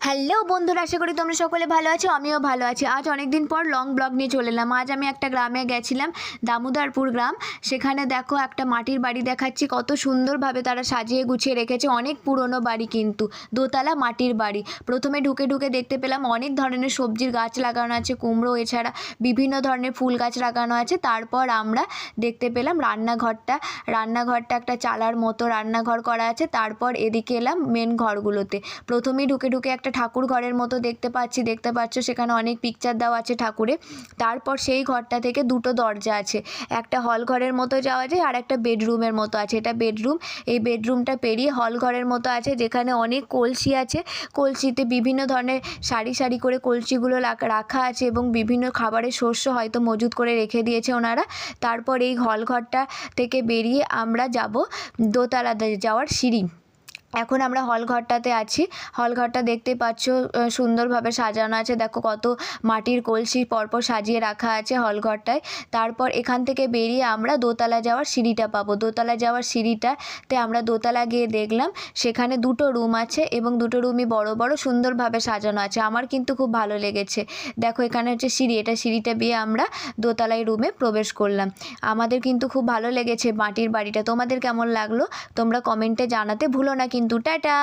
Hello বন্ধুরা, আশা করি তোমরা সকলে ভালো আছো। আমিও ভালো আছি। আজ অনেক দিন পর লং ব্লগ নিয়ে চলে এলাম। আজ আমি একটা গ্রামে গেছিলাম, দামোদরপুর গ্রাম। সেখানে দেখো একটা মাটির বাড়ি দেখাচ্ছি, কত সুন্দরভাবে তারা সাজিয়ে গুছিয়ে রেখেছে। অনেক পুরনো বাড়ি, কিন্তু দোতলা মাটির বাড়ি। প্রথমে ঢুকে ঢুকে দেখতে পেলাম অনেক ধরনের সবজির গাছ লাগানো আছে, কুমড়ো, এছাড়া বিভিন্ন ধরনের ফুল গাছ লাগানো আছে। তারপর আমরা দেখতে পেলাম রান্নাঘরটা একটা চালার মতো রান্নাঘর করা আছে। তারপর এদিকে এলাম মেন ঘরগুলোতে। প্রথমেই ঢুকে ঢুকে একটা ঠাকুর ঘরের মতো দেখতে পাচ্ছ, সেখানে অনেক পিকচার দেওয়া আছে ঠাকুরের। তারপর সেই ঘরটা থেকে দুটো দরজা আছে, একটা হল ঘরের মতো যাওয়া যায় আর একটা বেডরুমের মতো আছে। এটা বেডরুম। এই বেডরুমটা পেরিয়ে হল ঘরের মতো আছে, যেখানে অনেক কলসি আছে। কলসিতে বিভিন্ন ধরনের সারি সারি করে কলসিগুলো রাখা আছে এবং বিভিন্ন খাবারের শস্য হয়তো মজুত করে রেখে দিয়েছে ওনারা। তারপর এই হল ঘরটা থেকে বেরিয়ে আমরা যাব দোতলাতে যাওয়ার সিঁড়ি। এখন আমরা হল ঘরটাতে আছি। হল ঘরটা দেখতে পাচ্ছ সুন্দরভাবে সাজানো আছে। দেখো কত মাটির কলসি পরপর সাজিয়ে রাখা আছে হল ঘরটায়। তারপর এখান থেকে বেরিয়ে আমরা দোতলা যাওয়ার সিঁড়িটা পাবো। দোতলা যাওয়ার সিঁড়িটাতে আমরা দোতলা গিয়ে দেখলাম সেখানে দুটো রুম আছে এবং দুটো রুমই বড় বড় সুন্দরভাবে সাজানো আছে। আমার কিন্তু খুব ভালো লেগেছে। দেখো এখানে হচ্ছে সিঁড়ি, এটা সিঁড়িটা বেয়ে আমরা দোতলায় রুমে প্রবেশ করলাম। আমাদের কিন্তু খুব ভালো লেগেছে মাটির বাড়িটা। তোমাদের কেমন লাগলো তোমরা কমেন্টে জানাতে ভুলো না কিন্তু। টাটা।